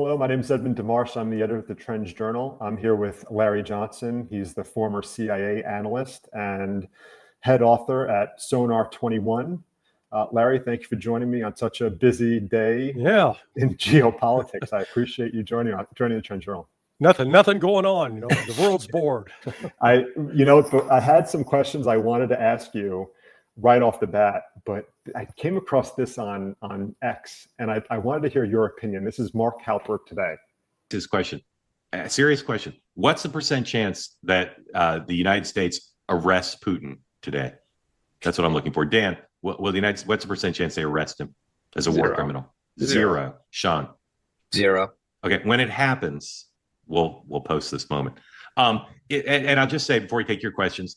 Hello, my name is Edmund DeMarsh. I'm the editor of the Trends Journal. I'm here with Larry Johnson. He's the former CIA analyst and head author at Sonar 21. Larry, thank you for joining me on such a busy day in geopolitics. I appreciate you joining the Trends Journal. Nothing going on. The world's bored. I had some questions I wanted to ask you right off the bat, but I came across this on X, and I wanted to hear your opinion. This is Mark Halper today. This question, a serious question. What's the percent chance that the United States arrests Putin today? That's what I'm looking for. Dan, what's the percent chance they arrest him as a war criminal? Zero. Sean? Zero. Okay, when it happens, we'll post this moment. And I'll just say before we take your questions,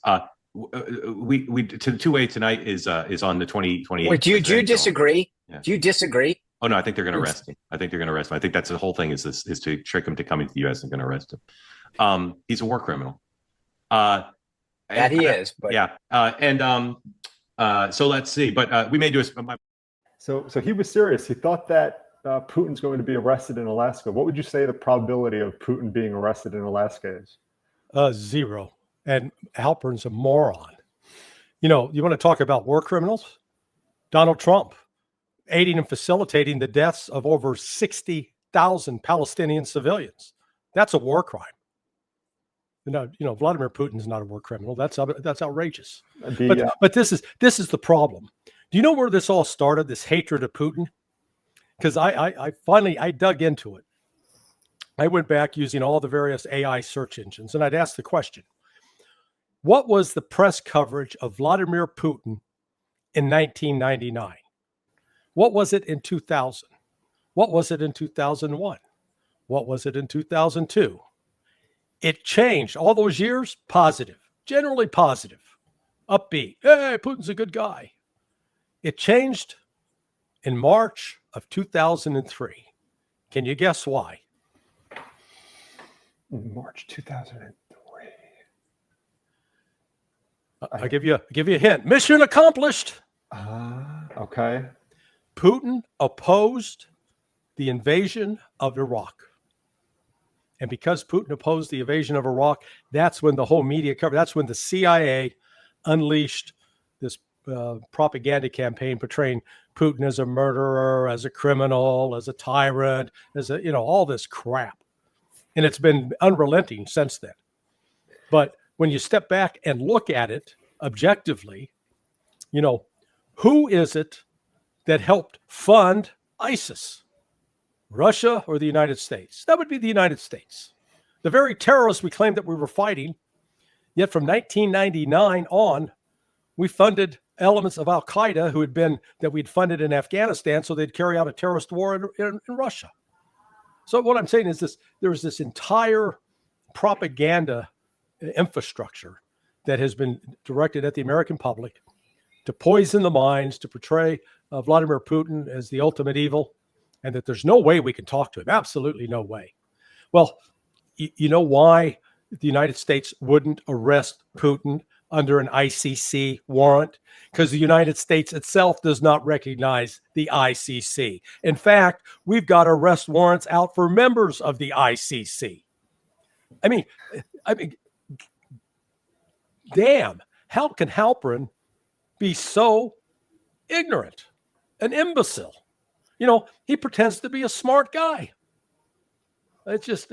we two-way tonight is on the 2028. Wait, do you disagree? Yeah. Do you disagree? Oh no, I think they're going to arrest him. I think that's the whole thing is to trick him to come into the U.S. and going to arrest him. He's a war criminal. That he is. But yeah. So let's see. But we may do a. So he was serious. He thought that Putin's going to be arrested in Alaska. What would you say the probability of Putin being arrested in Alaska is? Zero. And Halpern's a moron. You want to talk about war criminals? Donald Trump aiding and facilitating the deaths of over 60,000 Palestinian civilians. That's a war crime. Vladimir Putin's not a war criminal. That's outrageous. But this is the problem. Do you know where this all started? This hatred of Putin? Because I finally dug into it. I went back using all the various AI search engines, and I'd ask the question: what was the press coverage of Vladimir Putin in 1999? What was it in 2000? What was it in 2001? What was it in 2002? It changed all those years, positive, generally positive, upbeat. Hey, Putin's a good guy. It changed in March of 2003. Can you guess why? March 2003. I'll give you a hint. Mission accomplished. Okay. Putin opposed the invasion of Iraq. And because Putin opposed the invasion of Iraq, that's when the whole media covered. That's when the CIA unleashed this propaganda campaign portraying Putin as a murderer, as a criminal, as a tyrant, as all this crap. And it's been unrelenting since then. But when you step back and look at it objectively, who is it that helped fund ISIS? Russia or the United States? That would be the United States. The very terrorists we claimed that we were fighting, yet from 1999 on, we funded elements of Al-Qaeda that we'd funded in Afghanistan so they'd carry out a terrorist war in Russia. So what I'm saying is there's this entire propaganda infrastructure that has been directed at the American public to poison the minds, to portray Vladimir Putin as the ultimate evil, and that there's no way we can talk to him. Absolutely no way. Well, you know why the United States wouldn't arrest Putin under an ICC warrant? Because the United States itself does not recognize the ICC. In fact, we've got arrest warrants out for members of the ICC. I mean, damn, how can Halperin be so ignorant, an imbecile? He pretends to be a smart guy. It's just,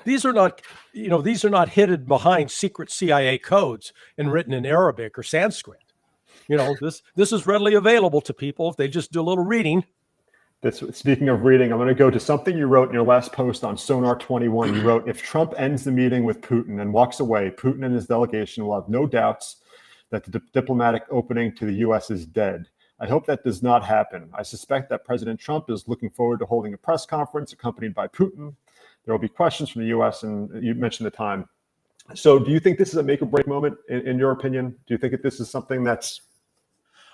these are not hidden behind secret CIA codes and written in Arabic or Sanskrit. This is readily available to people if they just do a little reading. Speaking of reading, I'm going to go to something you wrote in your last post on Sonar 21. You wrote, if Trump ends the meeting with Putin and walks away, Putin and his delegation will have no doubts that the diplomatic opening to the U.S. is dead. I hope that does not happen. I suspect that President Trump is looking forward to holding a press conference accompanied by Putin. There will be questions from the U.S., and you mentioned the time. So do you think this is a make or break moment in your opinion? Do you think that this is something that's...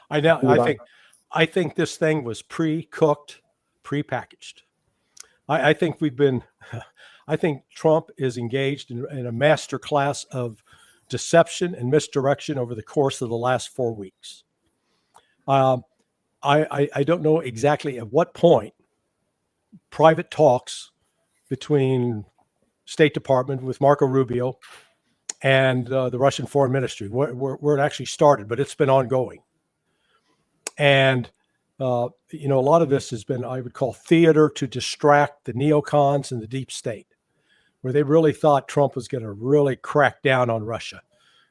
I think this thing was pre-cooked, pre-packaged. I think Trump is engaged in a master class of deception and misdirection over the course of the last 4 weeks. I don't know exactly at what point private talks between State Department with Marco Rubio and the Russian Foreign Ministry, where it actually started, but it's been ongoing. And, a lot of this has been, I would call, theater to distract the neocons and the deep state, where they really thought Trump was going to really crack down on Russia.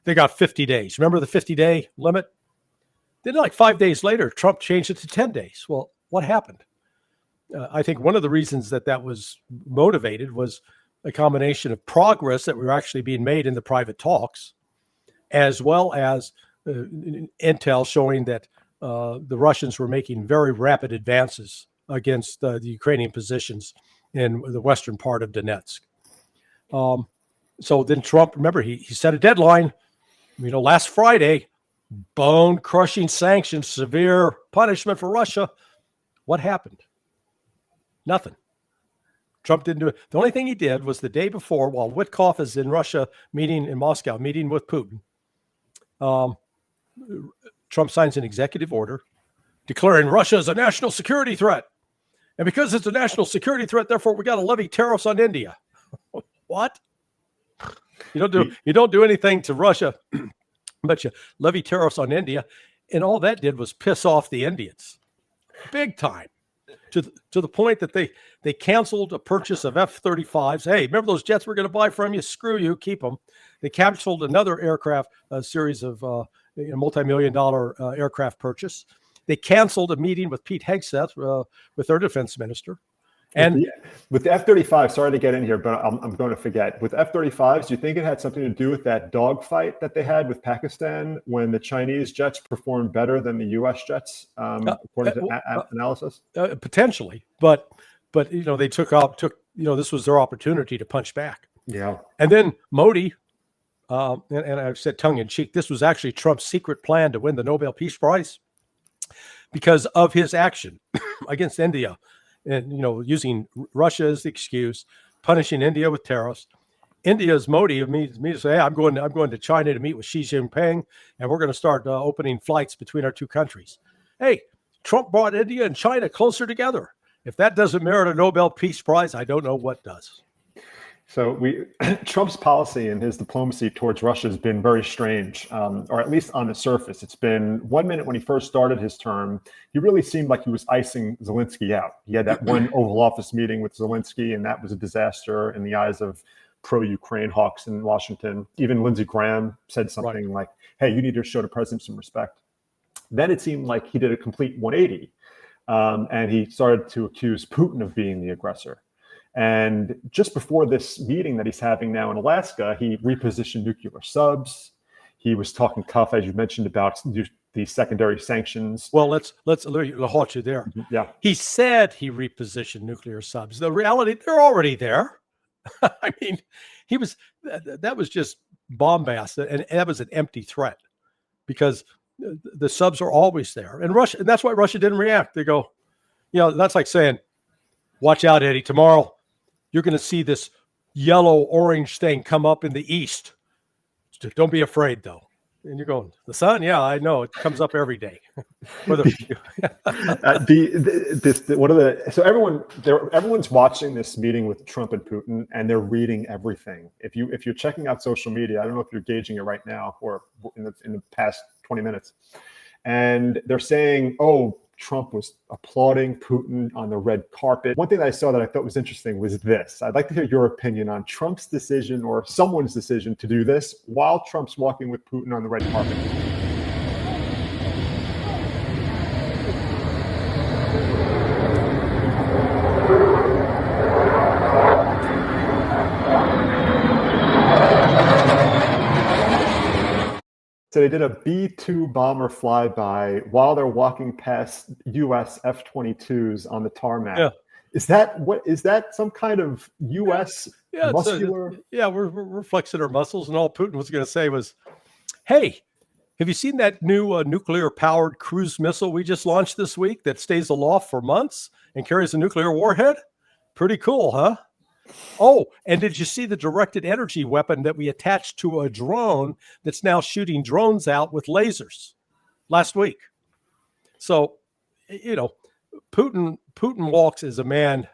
They got 50 days. Remember the 50-day limit? Then like 5 days later, Trump changed it to 10 days. Well, what happened? I think one of the reasons that was motivated was a combination of progress that were actually being made in the private talks, as well as intel showing that the Russians were making very rapid advances against the Ukrainian positions in the western part of Donetsk. So then Trump, remember, he set a deadline, last Friday, bone-crushing sanctions, severe punishment for Russia. What happened? Nothing. Trump didn't do it. The only thing he did was the day before, while Witkoff is in Russia, meeting in Moscow, meeting with Putin, Trump signs an executive order declaring Russia is a national security threat. And because it's a national security threat, therefore we got to levy tariffs on India. What? You don't do anything to Russia, but you levy tariffs on India. And all that did was piss off the Indians big time, to the point that they canceled a purchase of F-35s. Hey, remember those jets we're going to buy from you? Screw you, keep them. They canceled another aircraft, a series of multi-million-dollar aircraft purchase. They canceled a meeting with Pete Hegseth, with their defense minister. And with the F-35, sorry to get in here, but I'm going to forget. With F-35s, do you think it had something to do with that dogfight that they had with Pakistan when the Chinese jets performed better than the U.S. jets, according to analysis? Potentially, but they took this was their opportunity to punch back. Yeah. And then Modi, and I've said tongue in cheek, this was actually Trump's secret plan to win the Nobel Peace Prize because of his action against India. And, using Russia as the excuse, punishing India with tariffs. India's motive me to say, hey, I'm going to China to meet with Xi Jinping, and we're going to start opening flights between our two countries. Hey, Trump brought India and China closer together. If that doesn't merit a Nobel Peace Prize, I don't know what does. So Trump's policy and his diplomacy towards Russia has been very strange, or at least on the surface. It's been 1 minute when he first started his term, he really seemed like he was icing Zelensky out. He had that one Oval Office meeting with Zelensky, and that was a disaster in the eyes of pro-Ukraine hawks in Washington. Even Lindsey Graham said something like, hey, you need to show the president some respect. Then it seemed like he did a complete 180, and he started to accuse Putin of being the aggressor. And just before this meeting that he's having now in Alaska, he repositioned nuclear subs. He was talking tough, as you mentioned, about the secondary sanctions. Well, let's halt you there. Yeah. He said he repositioned nuclear subs. The reality, they're already there. I mean, that was just bombast, and that was an empty threat because the subs are always there. And that's why Russia didn't react. They go, that's like saying, watch out, Eddie, tomorrow you're going to see this yellow-orange thing come up in the east. Don't be afraid, though. And you're going, the sun? Yeah, I know. It comes up every day. Everyone's watching this meeting with Trump and Putin, and they're reading everything. If you're checking out social media, I don't know if you're gauging it right now or in the past 20 minutes, and they're saying, oh, Trump was applauding Putin on the red carpet. One thing that I saw that I thought was interesting was this. I'd like to hear your opinion on Trump's decision or someone's decision to do this while Trump's walking with Putin on the red carpet. So they did a B-2 bomber flyby while they're walking past U.S. F-22s on the tarmac. Yeah. Is that some kind of U.S. muscular? We're flexing our muscles, and all Putin was going to say was, "Hey, have you seen that new nuclear-powered cruise missile we just launched this week that stays aloft for months and carries a nuclear warhead? Pretty cool, huh? Oh, and did you see the directed energy weapon that we attached to a drone that's now shooting drones out with lasers last week?" So, Putin walks as a man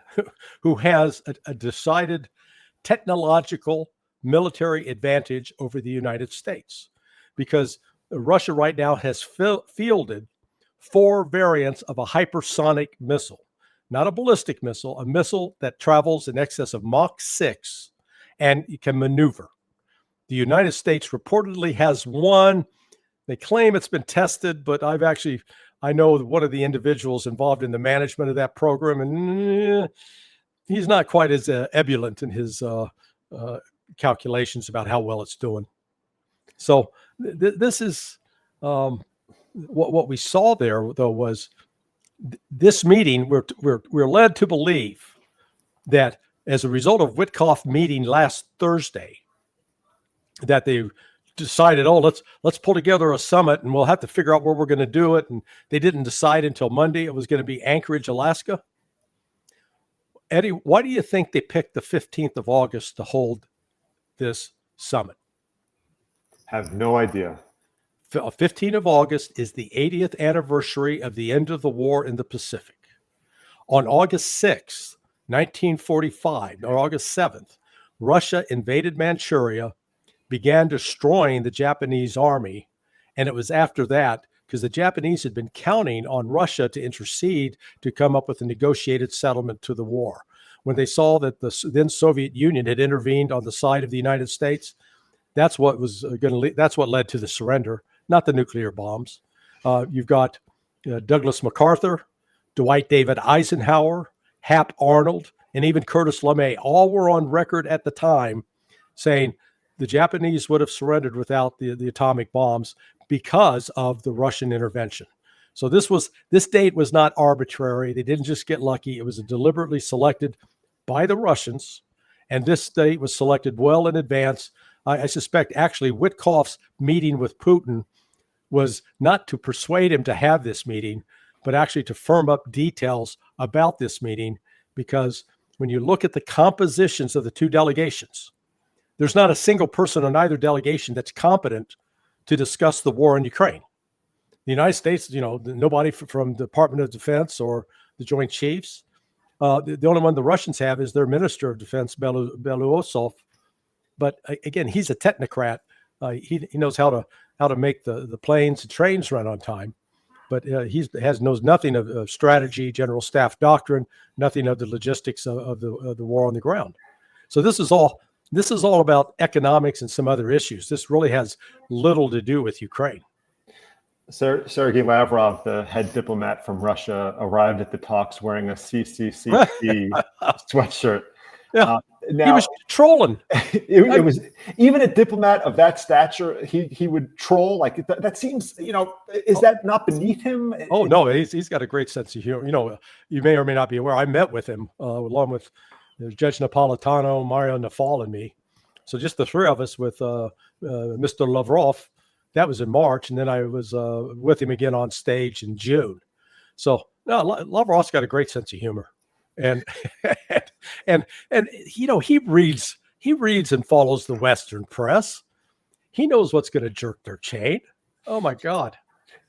who has a decided technological military advantage over the United States, because Russia right now has fielded 4 variants of a hypersonic missile, not a ballistic missile, a missile that travels in excess of Mach 6 and can maneuver. The United States reportedly has one. They claim it's been tested, but I know one of the individuals involved in the management of that program, and he's not quite as ebullient in his calculations about how well it's doing. So this is what we saw there, though, was this meeting. We're led to believe that as a result of Witkoff meeting last Thursday, that they decided, let's pull together a summit and we'll have to figure out where we're going to do it. And they didn't decide until Monday it was going to be Anchorage, Alaska. Eddie, why do you think they picked the 15th of August to hold this summit? Have no idea. 15th of August is the 80th anniversary of the end of the war in the Pacific. On August 6th, 1945, or August 7th, Russia invaded Manchuria, began destroying the Japanese army. And it was after that, because the Japanese had been counting on Russia to intercede to come up with a negotiated settlement to the war. When they saw that the then Soviet Union had intervened on the side of the United States, that's what was that's what led to the surrender, not the nuclear bombs. You've got Douglas MacArthur, Dwight David Eisenhower, Hap Arnold, and even Curtis LeMay. All were on record at the time saying the Japanese would have surrendered without the atomic bombs because of the Russian intervention. So this date was not arbitrary. They didn't just get lucky. It was deliberately selected by the Russians, and this date was selected well in advance. I suspect actually Witkoff's meeting with Putin was not to persuade him to have this meeting, but actually to firm up details about this meeting, because when you look at the compositions of the two delegations, there's not a single person on either delegation that's competent to discuss the war in Ukraine. The United States, nobody from the Department of Defense or the Joint Chiefs. The only one the Russians have is their Minister of Defense, Belousov. But again, he's a technocrat. He knows how to make the planes and trains run on time. But he knows nothing of strategy, general staff doctrine, nothing of the logistics of the war on the ground. So this is all about economics and some other issues. This really has little to do with Ukraine. Sergei Lavrov, the head diplomat from Russia, arrived at the talks wearing a CCCP sweatshirt. Yeah, now, he was trolling. It was even a diplomat of that stature. He would troll like that. Seems is that not beneath him? Oh no, he's got a great sense of humor. You may or may not be aware. I met with him along with Judge Napolitano, Mario Nafal, and me. So just the three of us with Mr. Lavrov. That was in March, and then I was with him again on stage in June. So no, Lavrov's got a great sense of humor. And he reads and follows the Western press. He knows what's going to jerk their chain. Oh my God!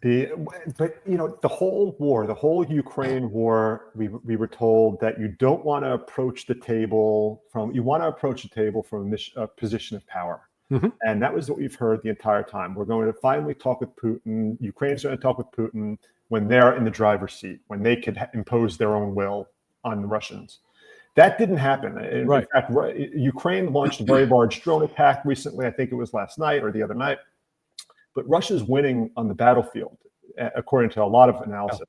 But the whole war, the whole Ukraine war, we were told that you don't want to approach the table from a position of power. Mm-hmm. And that was what we've heard the entire time. We're going to finally talk with Putin. Ukraine's going to talk with Putin when they're in the driver's seat, when they could impose their own will on the Russians. That didn't happen. In fact, Ukraine launched a very large drone attack recently. I think it was last night or the other night. But Russia's winning on the battlefield, according to a lot of analysis.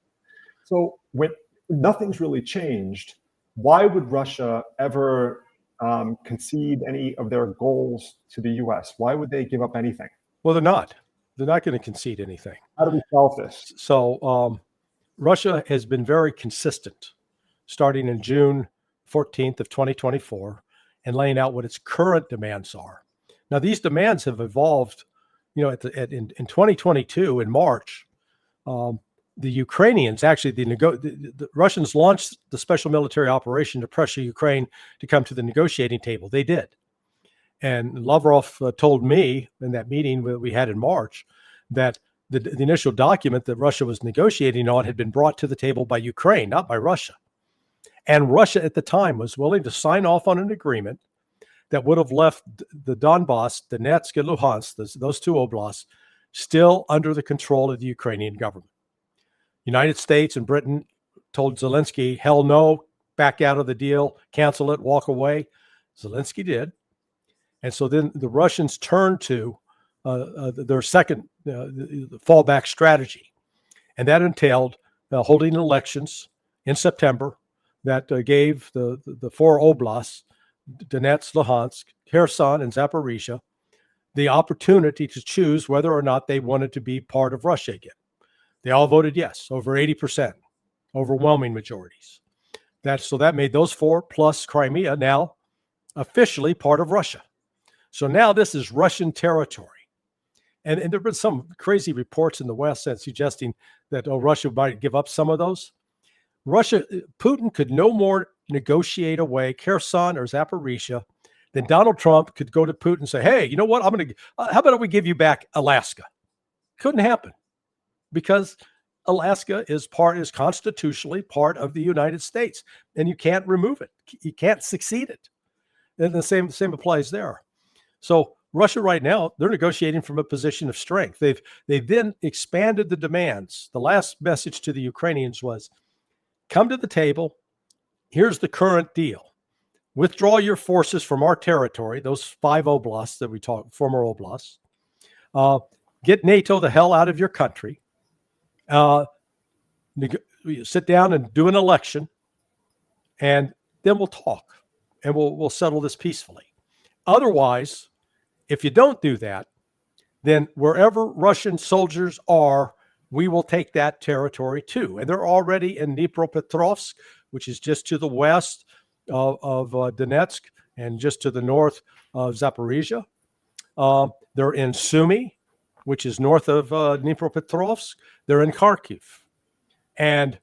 So when nothing's really changed, why would Russia ever concede any of their goals to the U.S.? Why would they give up anything? Well, they're not. They're not going to concede anything. How do we solve this? So Russia has been very consistent, starting in June 14th of 2024 and laying out what its current demands are. Now, these demands have evolved, in 2022 in March. The Ukrainians, actually, the Russians launched the special military operation to pressure Ukraine to come to the negotiating table. They did. And Lavrov told me in that meeting that we had in March that the initial document that Russia was negotiating on had been brought to the table by Ukraine, not by Russia. And Russia at the time was willing to sign off on an agreement that would have left the Donbass, Donetsk, and Luhansk, those two oblasts, still under the control of the Ukrainian government. United States and Britain told Zelensky, hell no, back out of the deal, cancel it, walk away. Zelensky did. And so then the Russians turned to their second fallback strategy. And that entailed holding elections in September that gave the four oblasts, Donetsk, Luhansk, Kherson, and Zaporizhia, the opportunity to choose whether or not they wanted to be part of Russia again. They all voted yes, over 80%, overwhelming majorities. So that made those four plus Crimea now officially part of Russia. So now this is Russian territory. And there have been some crazy reports in the West suggesting that Russia might give up some of those. Putin could no more negotiate away Kherson or Zaporizhia than Donald Trump could go to Putin and say, hey, you know what? How about we give you back Alaska? Couldn't happen because Alaska is constitutionally part of the United States, and you can't remove it. You can't succeed it. And the same applies there. So Russia right now, they're negotiating from a position of strength. They've then expanded the demands. The last message to the Ukrainians was, come to the table. Here's the current deal. Withdraw your forces from our territory, those 5 oblasts that we talked, former oblasts. Get NATO the hell out of your country. Sit down and do an election, and then we'll talk, and we'll settle this peacefully. Otherwise, if you don't do that, then wherever Russian soldiers are, we will take that territory too. And they're already in Dnipropetrovsk, which is just to the west of Donetsk and just to the north of Zaporizhia. They're in Sumy, which is north of Dnipropetrovsk. They're in Kharkiv. And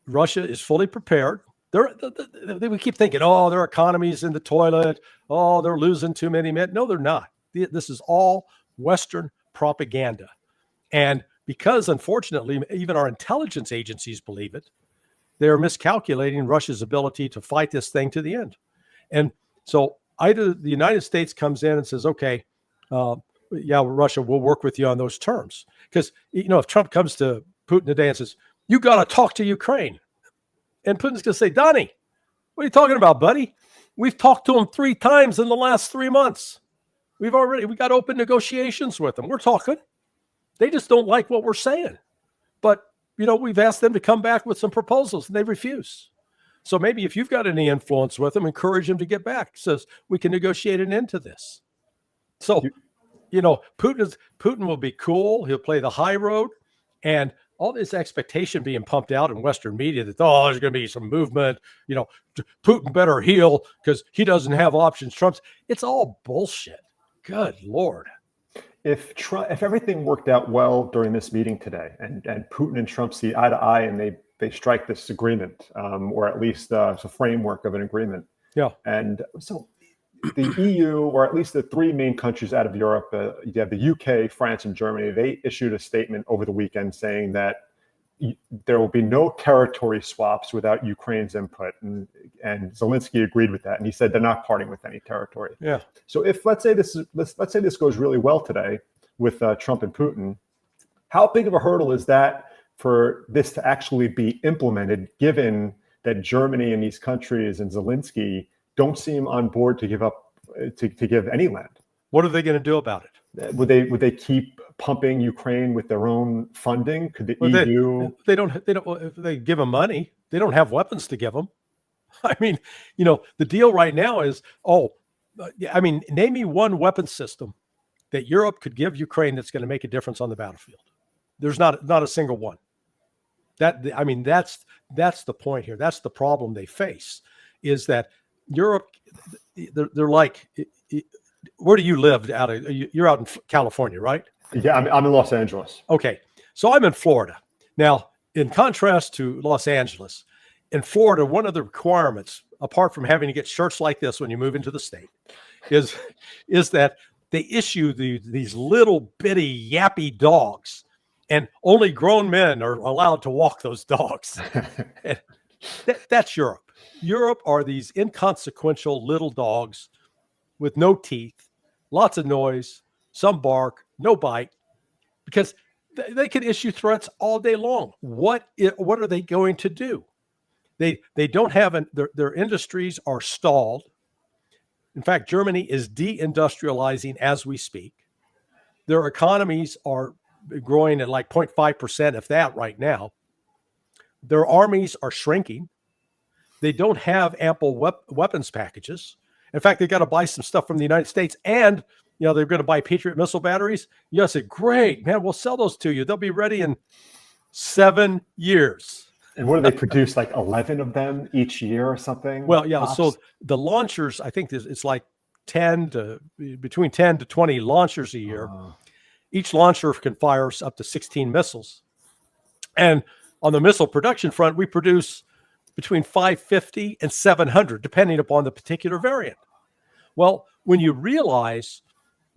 Russia is fully prepared. We keep thinking, oh, their economy's in the toilet. Oh, they're losing too many men. No, they're not. This is all Western propaganda. And because, unfortunately, even our intelligence agencies believe it, they're miscalculating Russia's ability to fight this thing to the end. And so either the United States comes in and says, okay, Russia, we'll work with you on those terms. Because, if Trump comes to Putin today and says, you got to talk to Ukraine. And Putin's going to say, Donnie, what are you talking about, buddy? We've talked to him 3 times in the last 3 months. We got open negotiations with them. We're talking. They just don't like what we're saying. But, we've asked them to come back with some proposals, and they refuse. So maybe if you've got any influence with them, encourage them to get back. Says we can negotiate an end to this. So, Putin will be cool. He'll play the high road. And all this expectation being pumped out in Western media that, there's going to be some movement, Putin better heal because he doesn't have options. It's all bullshit. Good Lord. If everything worked out well during this meeting today and Putin and Trump see eye to eye and they strike this agreement, or at least it's a framework of an agreement. Yeah. And so the EU, or at least the 3 main countries out of Europe, you have the UK, France, and Germany, they issued a statement over the weekend saying that there will be no territory swaps without Ukraine's input. And Zelensky agreed with that. And he said they're not parting with any territory. Yeah. So if let's say this goes really well today with Trump and Putin, how big of a hurdle is that for this to actually be implemented, given that Germany and these countries and Zelensky don't seem on board to give up to give any land? What are they going to do about it? Would they keep pumping Ukraine with their own funding? Could the EU? They don't. If they give them money, they don't have weapons to give them. I mean, the deal right now is, name me one weapon system that Europe could give Ukraine that's going to make a difference on the battlefield. There's not a single one. That's the point here. That's the problem they face, is that Europe, they're like, where do you live out of? You're out in California, right? Yeah, I'm in Los Angeles. Okay. So I'm in Florida. Now, in contrast to Los Angeles, in Florida, one of the requirements, apart from having to get shirts like this when you move into the state, is that they issue these little bitty yappy dogs, and only grown men are allowed to walk those dogs. That's Europe. Europe are these inconsequential little dogs with no teeth, lots of noise, some bark, no bite, because they can issue threats all day long. What are they going to do? They don't have their industries are stalled. In fact, Germany is deindustrializing as we speak. Their economies are growing at like 0.5%, if that, right now. Their armies are shrinking. They don't have ample weapons packages. In fact, they got to buy some stuff from the United States, and they're going to buy Patriot missile batteries. You said, great, man, we'll sell those to you. They'll be ready in 7 years. And what do they produce? Like 11 of them each year or something? Well, yeah. Pops? So the launchers, I think it's like between 10 to 20 launchers a year. Each launcher can fire up to 16 missiles. And on the missile production front, we produce between 550 and 700, depending upon the particular variant. Well, when you realize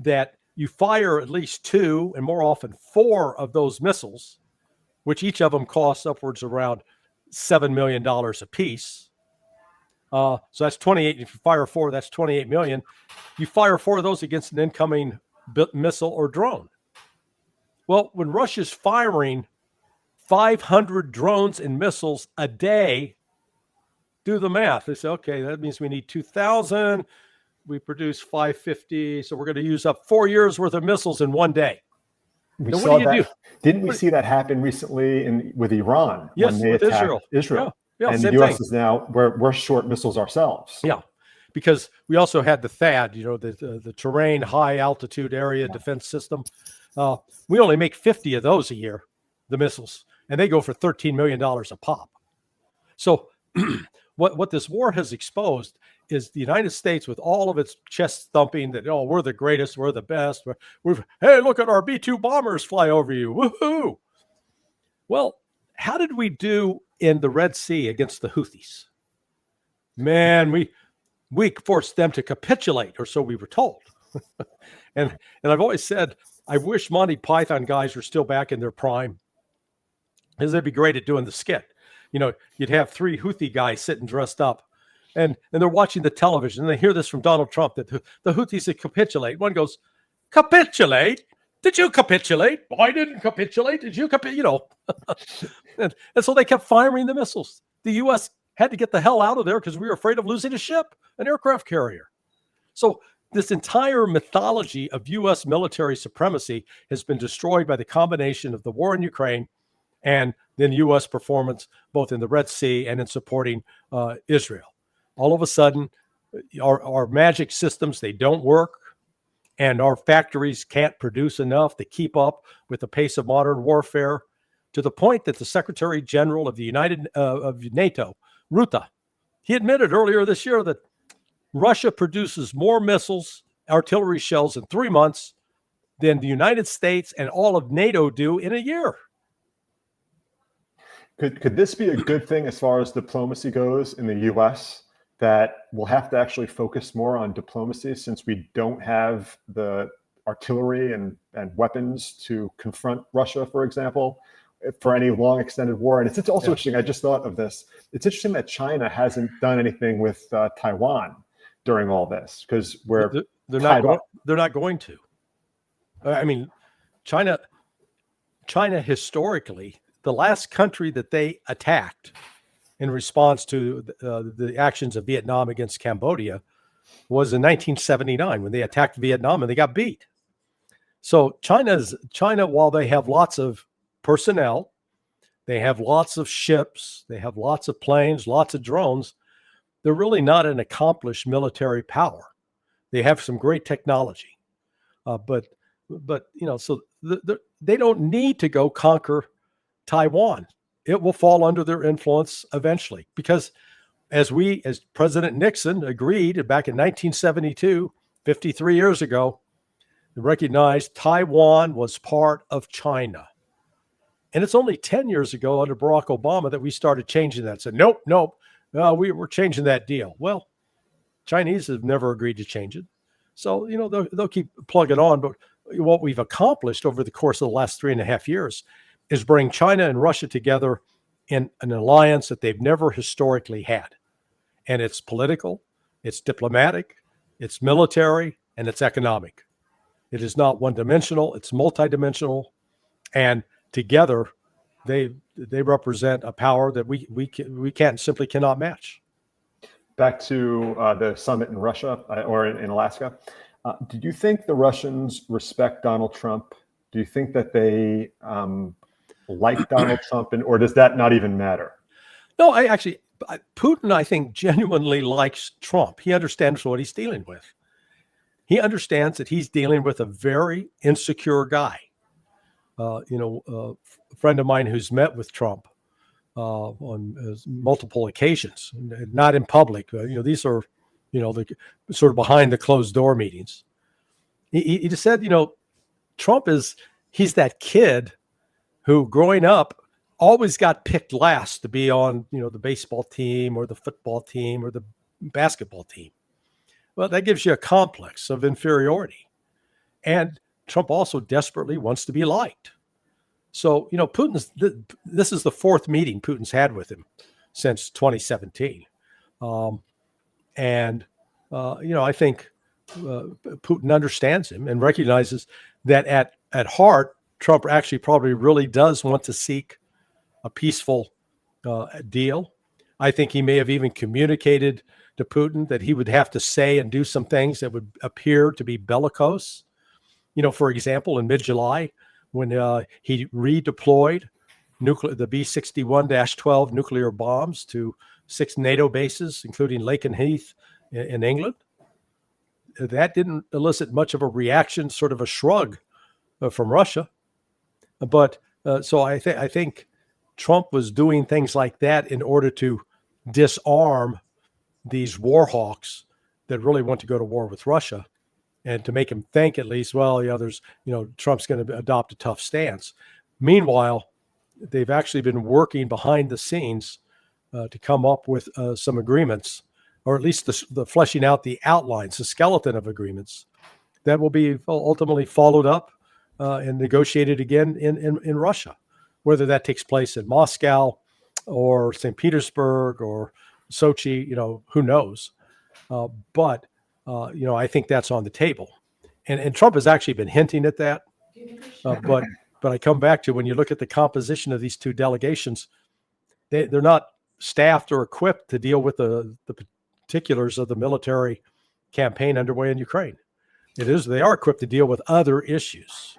that you fire at least 2 and more often 4 of those missiles, which each of them costs upwards around $7 million a piece. So that's 28. If you fire 4, that's 28 million. You fire 4 of those against an incoming missile or drone. Well, when Russia's firing 500 drones and missiles a day, do the math. They say, okay, that means we need 2,000. We produce 550. So we're going to use up 4 years worth of missiles in one day. We saw that. Didn't we see that happen recently with Iran? Yes, when they with attacked Israel. Yeah, and the U.S. is now, we're short missiles ourselves. Yeah, because we also had the THAAD, the Terrain High Altitude Area Defense System. We only make 50 of those a year, the missiles, and they go for $13 million a pop. So what this war has exposed is the United States, with all of its chest thumping that, we're the greatest, we're the best. Hey, look at our B-2 bombers fly over you. Woohoo. Well, how did we do in the Red Sea against the Houthis? Man, we forced them to capitulate, or so we were told. and I've always said, I wish Monty Python guys were still back in their prime, because they'd be great at doing the skit. You'd have 3 Houthi guys sitting dressed up, and they're watching the television, and they hear this from Donald Trump that the Houthis would capitulate. One goes, capitulate? Did you capitulate? I didn't capitulate. Did you capitulate? and so they kept firing the missiles. The U.S. had to get the hell out of there because we were afraid of losing a ship, an aircraft carrier. So this entire mythology of U.S. military supremacy has been destroyed by the combination of the war in Ukraine and then U.S. performance both in the Red Sea and in supporting Israel. All of a sudden, our magic systems, they don't work, and our factories can't produce enough to keep up with the pace of modern warfare, to the point that the Secretary General of the of NATO, Rutte, he admitted earlier this year that Russia produces more missiles, artillery shells in 3 months than the United States and all of NATO do in a year. Could this be a good thing as far as diplomacy goes in the U.S., that we'll have to actually focus more on diplomacy since we don't have the artillery and weapons to confront Russia, for example, for any long extended war? And it's also interesting, I just thought of this. It's interesting that China hasn't done anything with Taiwan during all this, because they're not going to. I mean, China historically, the last country that they attacked in response to the actions of Vietnam against Cambodia was in 1979 when they attacked Vietnam and they got beat. So China, while they have lots of personnel, they have lots of ships, they have lots of planes, lots of drones, they're really not an accomplished military power. They have some great technology, but so they don't need to go conquer Taiwan. It will fall under their influence eventually, because as President Nixon agreed back in 1972, 53 years ago, recognized Taiwan was part of China. And it's only 10 years ago under Barack Obama that we started changing that. Said, nope, we're changing that deal. Well, Chinese have never agreed to change it. So, they'll keep plugging on. But what we've accomplished over the course of the last 3.5 years is bring China and Russia together in an alliance that they've never historically had. And it's political, it's diplomatic, it's military, and it's economic. It is not one-dimensional, it's multidimensional. And together, they represent a power that we simply cannot match. Back to the summit in Russia or in Alaska. Do you think the Russians respect Donald Trump? Do you think that they like Donald Trump, or does that not even matter? No, Putin, I think, genuinely likes Trump. He understands what he's dealing with. He understands that he's dealing with a very insecure guy. A friend of mine who's met with Trump on multiple occasions, not in public. These are, the sort of behind the closed door meetings. He just said, Trump he's that kid who growing up always got picked last to be on, the baseball team or the football team or the basketball team. Well, that gives you a complex of inferiority. And Trump also desperately wants to be liked. So, this is the fourth meeting Putin's had with him since 2017. I think Putin understands him and recognizes that at heart, Trump actually probably really does want to seek a peaceful deal. I think he may have even communicated to Putin that he would have to say and do some things that would appear to be bellicose. For example, in mid-July, when he redeployed the B-61-12 nuclear bombs to 6 NATO bases, including Lakenheath in England, that didn't elicit much of a reaction, sort of a shrug from Russia. But so I think Trump was doing things like that in order to disarm these war hawks that really want to go to war with Russia, and to make him think at least, Trump's going to adopt a tough stance. Meanwhile, they've actually been working behind the scenes to come up with some agreements, or at least the fleshing out the outlines, the skeleton of agreements that will be ultimately followed up and negotiated again in Russia, whether that takes place in Moscow or St. Petersburg or Sochi, who knows? But I think that's on the table. And Trump has actually been hinting at that. But I come back to, when you look at the composition of these two delegations, they're not staffed or equipped to deal with the particulars of the military campaign underway in Ukraine. They are equipped to deal with other issues.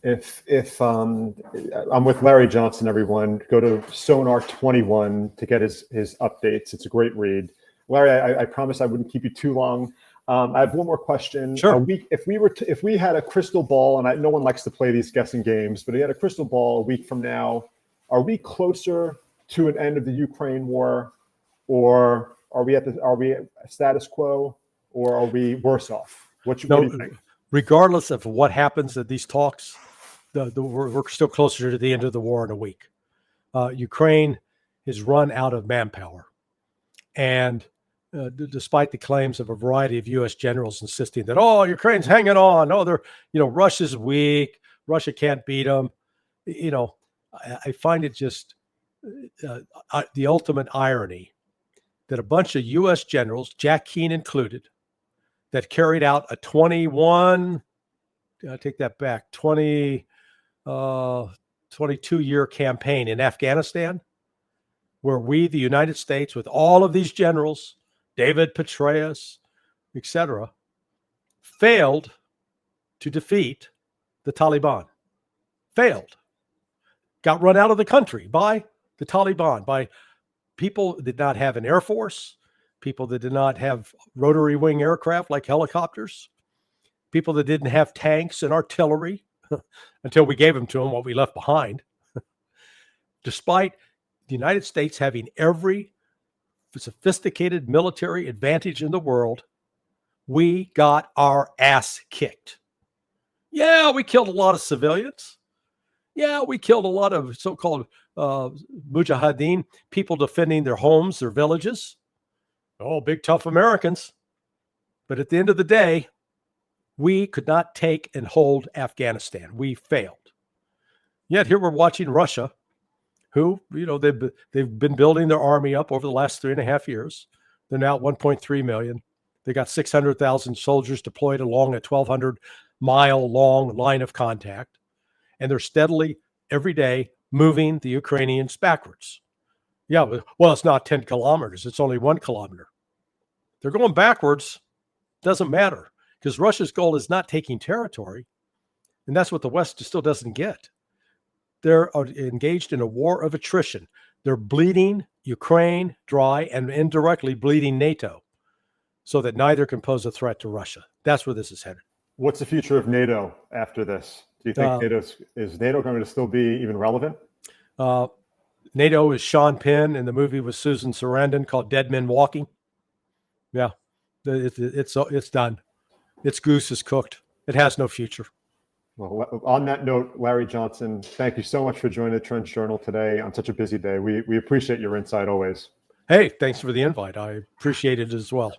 If I'm with Larry Johnson, everyone, go to Sonar 21 to get his updates. It's a great read. Larry, I promise I wouldn't keep you too long. I have one more question. Sure. If we had a crystal ball, and no one likes to play these guessing games, but we had a crystal ball a week from now, are we closer to an end of the Ukraine war, or are we status quo, or are we worse off? What do you think? Regardless of what happens at these talks, we're still closer to the end of the war in a week. Ukraine has run out of manpower, and despite the claims of a variety of U.S. generals insisting that, Ukraine's hanging on, Russia's weak, Russia can't beat them, I find it just the ultimate irony that a bunch of U.S. generals, Jack Keane included, that carried out a 22-year campaign in Afghanistan, where we, the United States, with all of these generals, David Petraeus, etc., failed to defeat the Taliban. Failed. Got run out of the country by the Taliban, by people that did not have an air force, people that did not have rotary wing aircraft like helicopters, people that didn't have tanks and artillery until we gave them to them, what we left behind. Despite the United States having every sophisticated military advantage in the world, we got our ass kicked. Yeah, we killed a lot of civilians. Yeah, we killed a lot of so-called mujahideen, people defending their homes, their villages. Big tough Americans. But at the end of the day, we could not take and hold Afghanistan. We failed. Yet here we're watching Russia, who, they've been building their army up over the last 3.5 years. They're now at 1.3 million. They got 600,000 soldiers deployed along a 1,200-mile long line of contact. And they're steadily, every day, moving the Ukrainians backwards. Yeah, well, it's not 10 kilometers. It's only 1 kilometer. They're going backwards. Doesn't matter, because Russia's goal is not taking territory. And that's what the West still doesn't get. They're engaged in a war of attrition. They're bleeding Ukraine dry and indirectly bleeding NATO so that neither can pose a threat to Russia. That's where this is headed. What's the future of NATO after this? Do you think is NATO going to still be even relevant? NATO is Sean Penn in the movie with Susan Sarandon called Dead Men Walking. Yeah, it's done. Its goose is cooked. It has no future. Well, on that note, Larry Johnson, thank you so much for joining the Trench Journal today on such a busy day. We appreciate your insight always. Hey, thanks for the invite. I appreciate it as well.